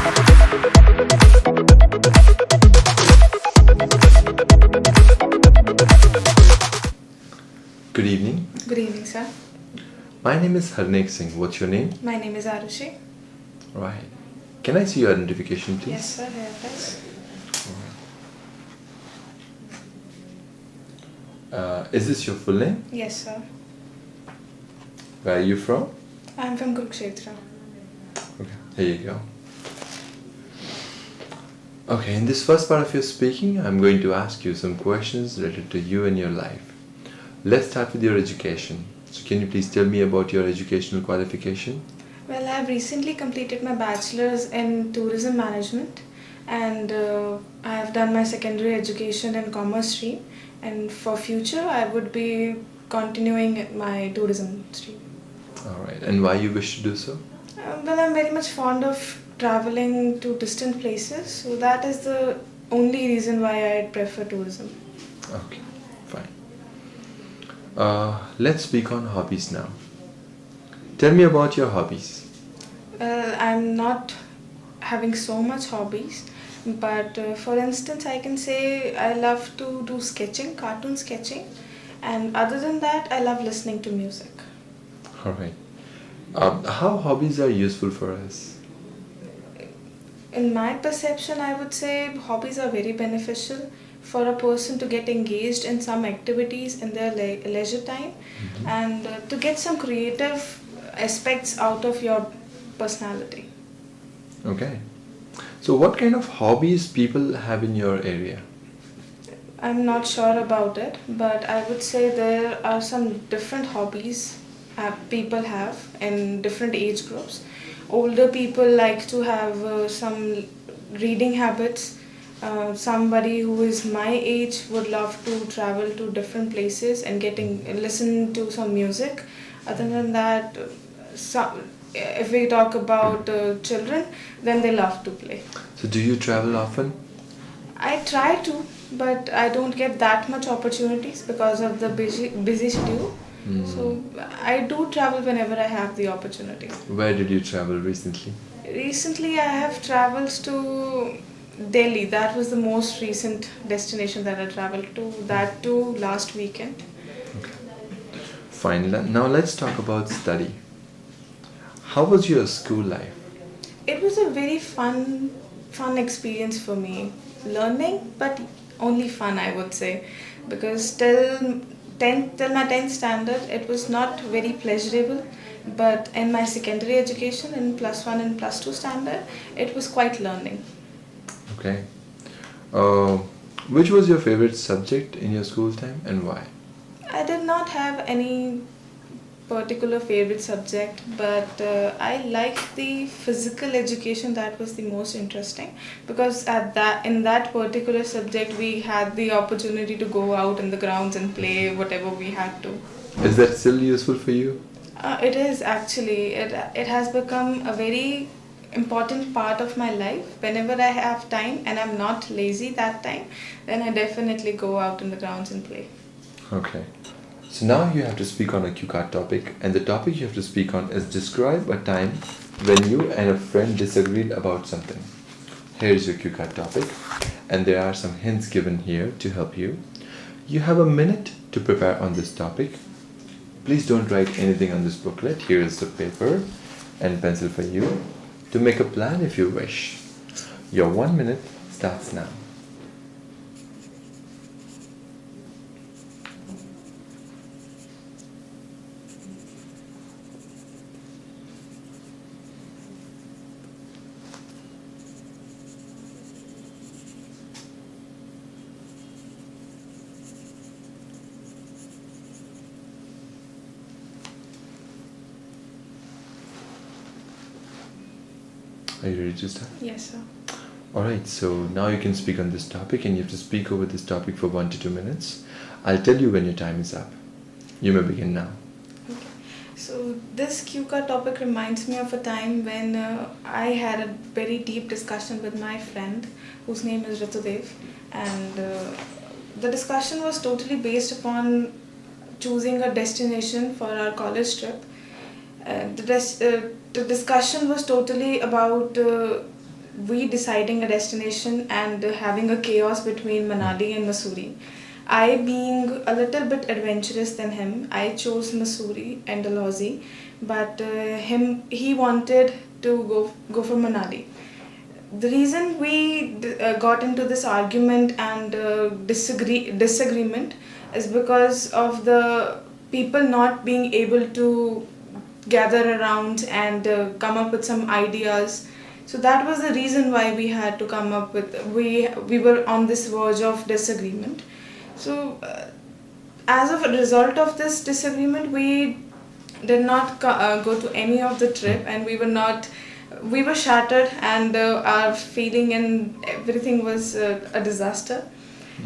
Good evening. Good evening, sir. My name is Harnik Singh. What's your name? My name is Arushi. Right. Can I see your identification, please? Yes, sir. Here it is. Is this your full name? Yes, sir. Where are you from? I'm from Kurukshetra. Okay, here you go. Okay, in this first part of your speaking, I'm going to ask you some questions related to you and your life. Let's start with your education. So can you please tell me about your educational qualification? Well, I've recently completed my bachelor's in tourism management, and I've done my secondary education in commerce stream, and for future I would be continuing my tourism stream. Alright, and why you wish to do so? Well, I'm very much fond of traveling to distant places, so that is the only reason why I prefer tourism. Okay, fine. Let's speak on hobbies now. Tell me about your hobbies. Well, I'm not having so much hobbies, but for instance, I can say I love to do sketching, cartoon sketching, and other than that, I love listening to music. Alright. How hobbies are useful for us? In my perception, I would say hobbies are very beneficial for a person to get engaged in some activities in their leisure time, and to get some creative aspects out of your personality. Okay. So what kind of hobbies people have in your area? I'm not sure about it, but I would say there are some different hobbies people have in different age groups. Older people like to have some reading habits. Somebody who is my age would love to travel to different places and listen to some music. Other than that, if we talk about children, then they love to play. So do you travel often? I try to, but I don't get that much opportunities because of the busy schedule. So I do travel whenever I have the opportunity. Where did you travel recently? Recently, I have traveled to Delhi. That was the most recent destination that I traveled to. That too last weekend. Fine. Now let's talk about study. How was your school life? It was a very fun experience for me. Learning, but only fun, I would say, because till my 10th standard, it was not very pleasurable. But in my secondary education, in plus 1 and plus 2 standard, it was quite learning. Okay. Which was your favorite subject in your school time and why? I did not have any particular favorite subject, but I liked the physical education. That was the most interesting, because in that particular subject we had the opportunity to go out in the grounds and play whatever we had to. Is that still useful for you? It is actually. It has become a very important part of my life. Whenever I have time and I'm not lazy that time, then I definitely go out in the grounds and play. Okay. So now you have to speak on a cue card topic, and the topic you have to speak on is describe a time when you and a friend disagreed about something. Here is your cue card topic, and there are some hints given here to help you. You have a minute to prepare on this topic. Please don't write anything on this booklet. Here is the paper and pencil for you to make a plan if you wish. Your 1 minute starts now. Are you ready to start? Yes, sir. Alright, so now you can speak on this topic, and you have to speak over this topic for 1 to 2 minutes. I'll tell you when your time is up. You may begin now. Okay. So this cue card topic reminds me of a time when I had a very deep discussion with my friend, whose name is Ritudev, and the discussion was totally based upon choosing a destination for our college trip. The discussion was totally about we deciding a destination and having a chaos between Manali and Mussoorie. I, being a little bit adventurous than him, I chose Mussoorie and Dalhousie, but he wanted to go for Manali. The reason we got into this argument and disagreement is because of the people not being able to gather around and come up with some ideas. So that was the reason why we had to come up with we were on this verge of disagreement. So as a result of this disagreement, we did not go to any of the trip, and we were shattered, and our feeling and everything was a disaster,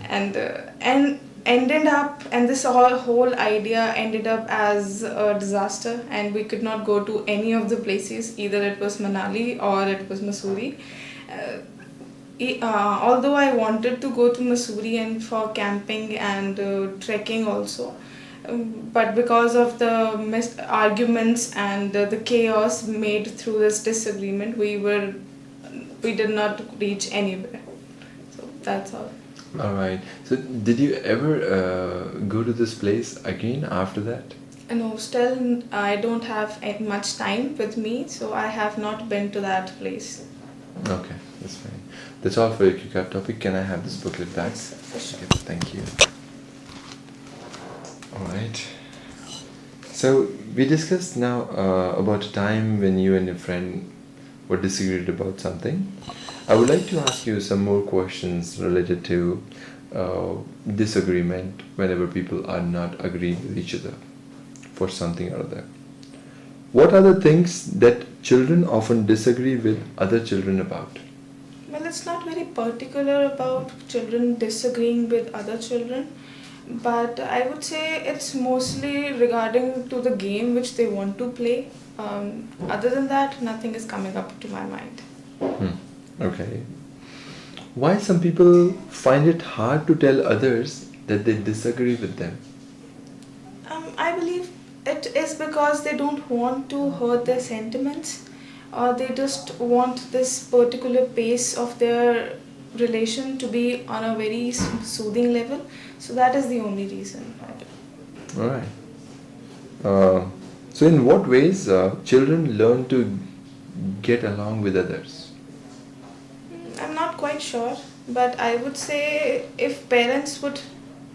and ended up, and this whole idea ended up as a disaster, and we could not go to any of the places. Either it was Manali or it was Mussoorie. uh, Although I wanted to go to Mussoorie and for camping and trekking also, but because of the arguments and the chaos made through this disagreement, we did not reach anywhere. So that's all. All right. So, did you ever go to this place again after that? No, still I don't have much time with me, so I have not been to that place. Okay, that's fine. That's all for your QCAT topic. Can I have this booklet back? For sure. Okay, thank you. All right. So we discussed now about a time when you and your friend were disagreed about something. I would like to ask you some more questions related to disagreement whenever people are not agreeing with each other for something or other. What are the things that children often disagree with other children about? Well, it's not very particular about children disagreeing with other children, but I would say it's mostly regarding to the game which they want to play. Other than that, nothing is coming up to my mind. Okay. Why some people find it hard to tell others that they disagree with them? I believe it is because they don't want to hurt their sentiments, or they just want this particular pace of their relation to be on a very soothing level. So that is the only reason. All right. So, in what ways children learn to get along with others? I'm not quite sure, but I would say if parents would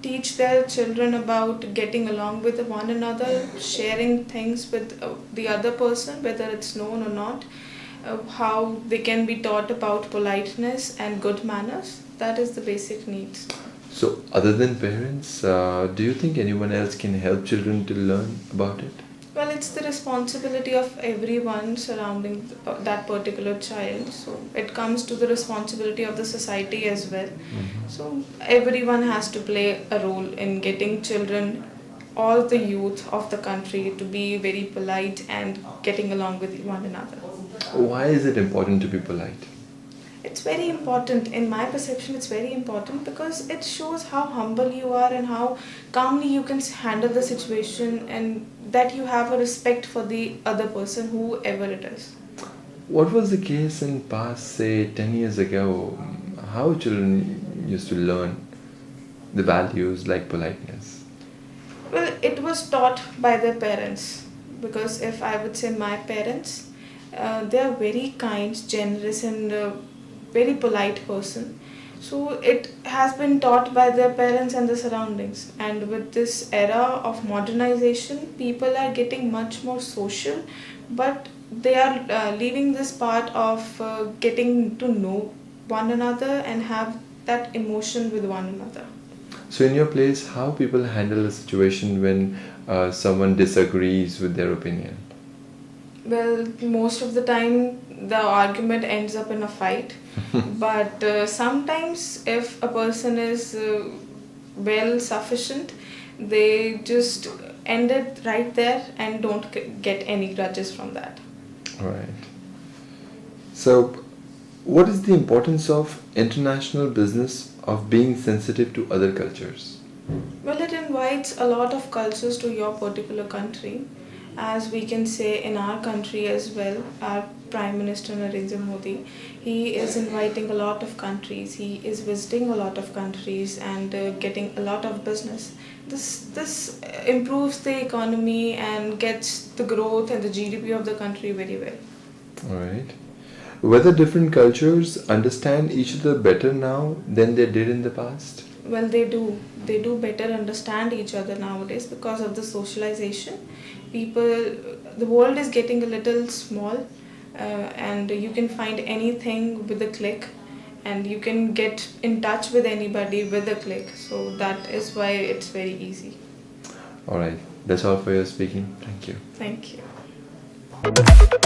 teach their children about getting along with one another, sharing things with the other person, whether it's known or not, how they can be taught about politeness and good manners, that is the basic needs. So, other than parents, do you think anyone else can help children to learn about it? Well, it's the responsibility of everyone surrounding that particular child. So it comes to the responsibility of the society as well. So everyone has to play a role in getting children, all the youth of the country, to be very polite and getting along with one another. Why is it important to be polite? It's very important. In my perception, it's very important because it shows how humble you are and how calmly you can handle the situation, and that you have a respect for the other person, whoever it is. What was the case in past, say, 10 years ago? How children used to learn the values like politeness? Well, it was taught by their parents, because if I would say my parents, they are very kind, generous, and very polite person. So it has been taught by their parents and the surroundings. And with this era of modernization, people are getting much more social, but they are leaving this part of getting to know one another and have that emotion with one another. So, in your place, how people handle a situation when someone disagrees with their opinion? Well, most of the time the argument ends up in a fight. But sometimes, if a person is well sufficient, they just end it right there and don't get any grudges from that. Right. So, what is the importance of international business of being sensitive to other cultures? Well, it invites a lot of cultures to your particular country. As we can say in our country as well, our Prime Minister Narendra Modi, he is inviting a lot of countries. He is visiting a lot of countries and getting a lot of business. This improves the economy and gets the growth and the GDP of the country very well. All right. Whether different cultures understand each other better now than they did in the past? Well, they do. They do better understand each other nowadays because of the socialization. People, the world is getting a little small, and you can find anything with a click, and you can get in touch with anybody with a click. So that is why it's very easy. All right. That's all for your speaking. Thank you. Thank you.